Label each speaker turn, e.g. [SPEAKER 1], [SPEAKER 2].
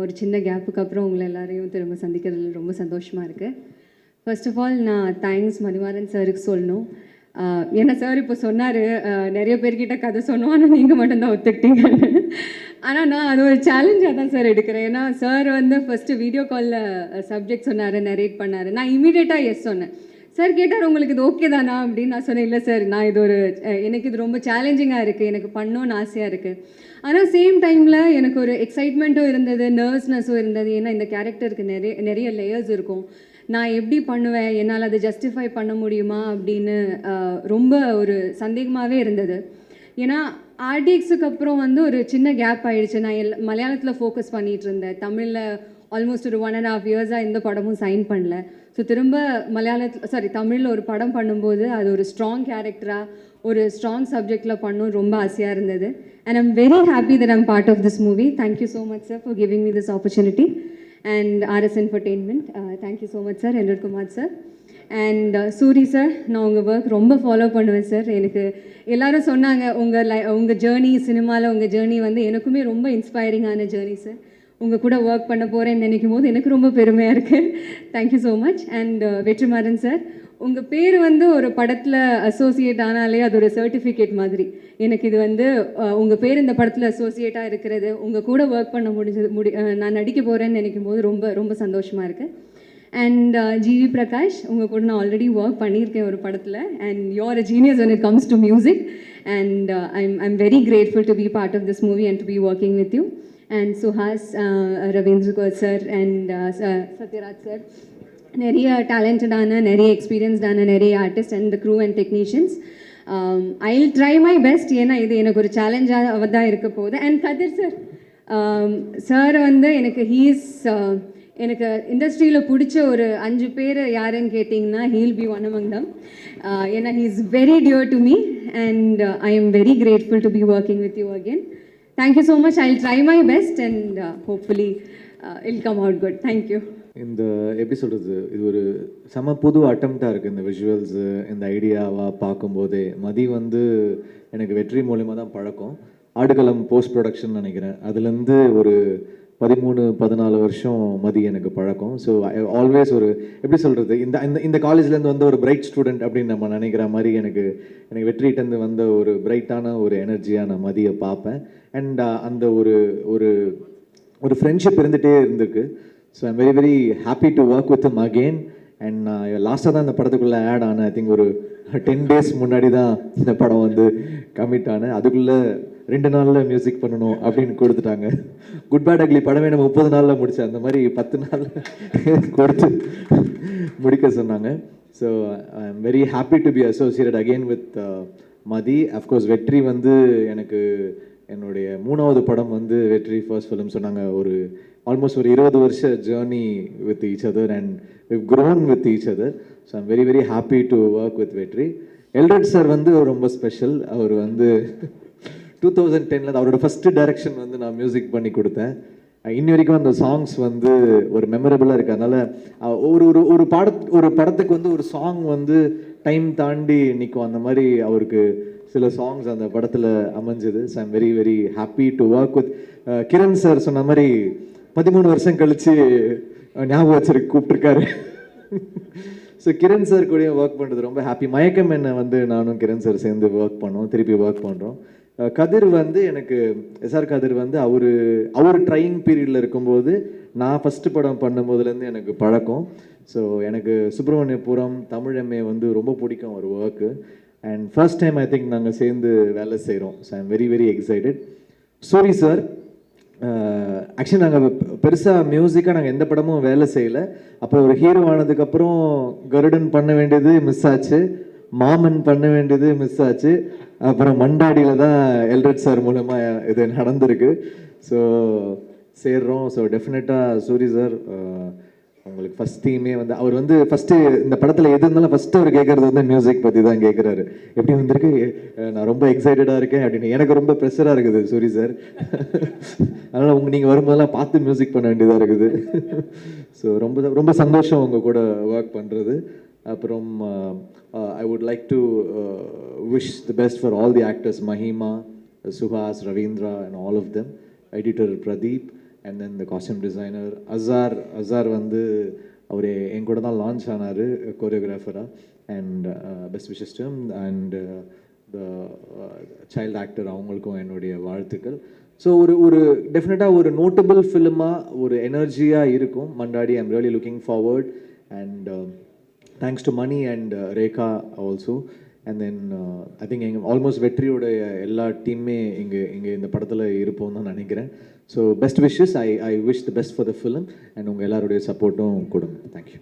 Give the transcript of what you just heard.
[SPEAKER 1] ஒரு சின்ன கேப்புக்கு அப்புறம் உங்களை எல்லாரையும் திரும்ப சந்திக்கிறதுல ரொம்ப சந்தோஷமாக இருக்குது. ஃபர்ஸ்ட் ஆஃப் ஆல் நான் தேங்க்ஸ் மதிவாரன் சாருக்கு சொல்லணும். ஏன்னா சார் இப்போ சொன்னார், நிறைய பேர்கிட்ட கதை சொன்னோம், ஆனால் நீங்கள் மட்டும்தான் ஒத்துக்கிட்டீங்கன்னு. ஆனால் நான் அது ஒரு சேலஞ்சாக தான் சார் எடுக்கிறேன். ஏன்னா சார் வந்து ஃபஸ்ட்டு வீடியோ காலில் சப்ஜெக்ட் சொன்னார், நரேட் பண்ணார். நான் இமீடியட்டாக எஸ் சொன்னேன். சார் கேட்டார், உங்களுக்கு இது ஓகே தானா அப்படின்னு. நான் சொன்னேன், இல்லை சார், நான் இது ஒரு எனக்கு இது ரொம்ப சேலஞ்சிங்காக இருக்குது, எனக்கு பண்ணணும்னு ஆசையாக இருக்குது. ஆனால் சேம் டைமில் எனக்கு ஒரு எக்ஸைட்மெண்ட்டும் இருந்தது, நர்வஸ்னஸும் இருந்தது. ஏன்னா இந்த கேரக்டருக்கு நிறைய லேயர்ஸ் இருக்கும். நான் எப்படி பண்ணுவேன், என்னால் அதை ஜஸ்டிஃபை பண்ண முடியுமா அப்படின்னு ரொம்ப ஒரு சந்தேகமாகவே இருந்தது. ஏன்னா ஆர்டிஎக்ஸுக்கு அப்புறம் வந்து ஒரு சின்ன கேப் ஆகிடுச்சு. நான் மலையாளத்தில் ஃபோக்கஸ் பண்ணிகிட்டு இருந்தேன். தமிழில் ஆல்மோஸ்ட் ஒரு 1.5 இயர்ஸாக எந்த படமும் சைன் பண்ணல. ஸோ திரும்ப தமிழில் ஒரு படம் பண்ணும்போது அது ஒரு ஸ்ட்ராங் கேரக்டராக ஒரு ஸ்ட்ராங் சப்ஜெக்டில் பண்ணணும் ரொம்ப ஆசையாக இருந்தது. And I'm very happy that I'm part of this movie. Thank you so much sir for giving me this opportunity. And RS entertainment, thank you so much sir. என்குமார் சார் அண்ட் சூரி சார், நான் உங்கள் ஒர்க் ரொம்ப follow பண்ணுவேன் sir. எனக்கு எல்லோரும் சொன்னாங்க உங்கள் journey, சினிமாவில் உங்கள் ஜேர்னி வந்து எனக்குமே ரொம்ப இன்ஸ்பைரிங்கான ஜேர்னி சார். உங்கள் கூட ஒர்க் பண்ண போகிறேன்னு நினைக்கும் போது எனக்கு ரொம்ப பெருமையாக இருக்குது. Thank you so much. And Vetrimaaran sir, உங்கள் பேர் வந்து ஒரு படத்தில் அசோசியேட் ஆனாலே அது ஒரு சர்டிஃபிகேட் மாதிரி. எனக்கு இது வந்து உங்கள் பேர் இந்த படத்தில் அசோசியேட்டாக இருக்கிறது, உங்கள் கூட ஒர்க் பண்ண நான் நடிக்க போகிறேன்னு நினைக்கும் போது ரொம்ப ரொம்ப சந்தோஷமாக இருக்குது. அண்ட் ஜிவி பிரகாஷ், உங்கள் கூட நான் ஆல்ரெடி ஒர்க் பண்ணியிருக்கேன் ஒரு படத்தில். And you're a genius when it comes to music. And I'm very grateful to be part of this movie and to be working with you. And Suhas, Ravindra sir and Satyaraj sir, நிறைய டேலண்டடான, நிறைய எக்ஸ்பீரியன்ஸ்டான நிறைய artist and crew and technicians. I will try my best. ஏன்னா இது எனக்கு ஒரு சேலஞ்சாக தான் இருக்க போகுது. அண்ட் கதிர் சார், சார் வந்து எனக்கு இண்டஸ்ட்ரியில் பிடிச்ச ஒரு 5 பேர் யாருன்னு கேட்டிங்கன்னா he'll be one among them. ஏன்னா he is very dear to me and I am very grateful to be working with you again. Thank you so much. I will try my best and hopefully I'll come out good. Thank you.
[SPEAKER 2] இந்த எப்படி சொல்கிறது, இது ஒரு செம புது அட்டம்ப்டாக இருக்குது. இந்த visuals, இந்த ஐடியாவாக பார்க்கும்போதே மதி வந்து எனக்கு வெற்றி மூலிமா தான் பழக்கம். ஆடுகளம் போஸ்ட் ப்ரொடக்ஷன் நினைக்கிறேன், அதுலேருந்து ஒரு 13-14 வருஷம் மதி எனக்கு பழக்கம். ஸோ ஆல்வேஸ் ஒரு எப்படி சொல்கிறது, இந்த காலேஜ்லேருந்து வந்த ஒரு பிரைட் ஸ்டூடெண்ட் அப்படின்னு நம்ம நினைக்கிற மாதிரி எனக்கு வெற்றிகிட்டேருந்து வந்த ஒரு பிரைட்டான ஒரு எனர்ஜியாக நான் மதியை பார்ப்பேன். அண்ட் அந்த ஒரு ஃப்ரெண்ட்ஷிப் இருந்துகிட்டே இருந்திருக்கு. So I'm very very happy to work with him again. And நான் லாஸ்ட்டாக தான் இந்த படத்துக்குள்ளே ஆட் ஆனேன். ஐ திங்க் ஒரு 10 days முன்னாடி தான் இந்த படம் வந்து கமிட் ஆனேன். அதுக்குள்ளே 2 நாளில் மியூசிக் பண்ணணும் அப்படின்னு கொடுத்துட்டாங்க. குட் பேட் அக்லி படமே நம்ம 30 நாளில் முடித்தேன், அந்த மாதிரி 10 நாளில் கொடுத்து முடிக்க சொன்னாங்க. So I am very happy to be associated again with Mathi. Of course வெற்றி வந்து எனக்கு என்னுடைய 3வது படம் வந்து வெற்றி ஃபர்ஸ்ட் ஃபிலிம் சொன்னாங்க. ஆல்மோஸ்ட் ஒரு 20 வருஷ journey with each other and we've grown with each other. So I'm very very happy to work with வெற்றி. எல்ரட் சார் வந்து ரொம்ப ஸ்பெஷல். அவர் வந்து 2010ல் அவரோட ஃபஸ்ட்டு டைரக்ஷன் வந்து நான் மியூசிக் பண்ணி கொடுத்தேன். இன்னி வரைக்கும் அந்த சாங்ஸ் வந்து ஒரு மெமரபிளாக இருக்குது. அதனால் ஒரு படத்துக்கு வந்து ஒரு சாங் வந்து டைம் தாண்டி நிற்கும். அந்த மாதிரி அவருக்கு சில சாங்ஸ் அந்த படத்தில் அமைஞ்சது. So I'm very very happy to work with Kiran sir. சொன்ன மாதிரி 13 வருஷம் கழித்து ஞாபகம் வச்சிருக்கு கூப்பிட்ருக்காரு. ஸோ கிரண் சார் கூட ஒர்க் பண்ணுறது ரொம்ப ஹாப்பி. மயக்கம் என்ன வந்து நானும் கிரண் சார் சேர்ந்து திருப்பி ஒர்க் பண்ணுறோம். கதிர் வந்து எனக்கு எஸ்ஆர் கதிர் வந்து அவர் ட்ரையிங் பீரியடில் இருக்கும்போது நான் ஃபஸ்ட்டு படம் பண்ணும்போதுலேருந்து எனக்கு பழக்கம். ஸோ எனக்கு சுப்பிரமணியபுரம் தமிழ் எம்ஏ வந்து ரொம்ப பிடிக்கும் ஒரு work. And first time I think நாங்கள் சேர்ந்து வேலை செய்கிறோம். So I'm very very excited. Sorry sir, actually நாங்கள் பெருசாக மியூசிக்காக நாங்கள் எந்த படமும் வேலை செய்யலை. அப்போ ஒரு ஹீரோ ஆனதுக்கப்புறம் கருடன் பண்ண வேண்டியது மிஸ் ஆச்சு, மாமன் பண்ண வேண்டியது மிஸ் ஆச்சு, அப்புறம் மண்டாடியில் தான் எல்ரட் சார் மூலமாக இது நடந்திருக்கு. ஸோ சேர்றோம். ஸோ டெஃபினட்டாக சூரி சார் உங்களுக்கு ஃபஸ்ட் தீமே வந்து அவர் வந்து ஃபஸ்ட்டு இந்த படத்தில் எது இருந்தாலும் ஃபஸ்ட்டு அவர் கேட்குறது வந்து மியூசிக் பற்றி தான் கேட்குறாரு. எப்படி வந்திருக்கு, நான் ரொம்ப எக்ஸைட்டடாக இருக்கேன் அப்படின்னு. எனக்கு ரொம்ப ப்ரெஷராக இருக்குது சூரி சார். அதனால் நீங்கள் வரும்போதெல்லாம் பார்த்து மியூசிக் பண்ண வேண்டியதாக இருக்குது. ஸோ ரொம்ப ரொம்ப சந்தோஷம் உங்கள் கூட ஒர்க் பண்ணுறது. அப்புறம் I would like to wish the best for all the actors, Mahima, Suhas, Ravindra and all of them, editor Pradeep and then the costume designer Azhar வந்து அவர் என் கூட தான் லான்ச் ஆனார் கோரியோகிராஃபராக. And best wishes to and the child actor அவங்களுக்கும் என்னுடைய வாழ்த்துக்கள். ஸோ ஒரு டெஃபினட்டாக ஒரு நோட்டபிள் ஃபிலிமாக ஒரு எனர்ஜியாக இருக்கும் Mandaadi. I'm really looking forward and thanks to Mani and Rekha also. And then I think எங்கள் ஆல்மோஸ்ட் வெற்றியோட எல்லா டீமே இங்கே இந்த படத்தில் இருப்போம்னு தான் நினைக்கிறேன். So best wishes. I wish the best for the film and உங்கள் எல்லாருடைய சப்போர்ட்டும் கொடுங்க. தேங்க்யூ.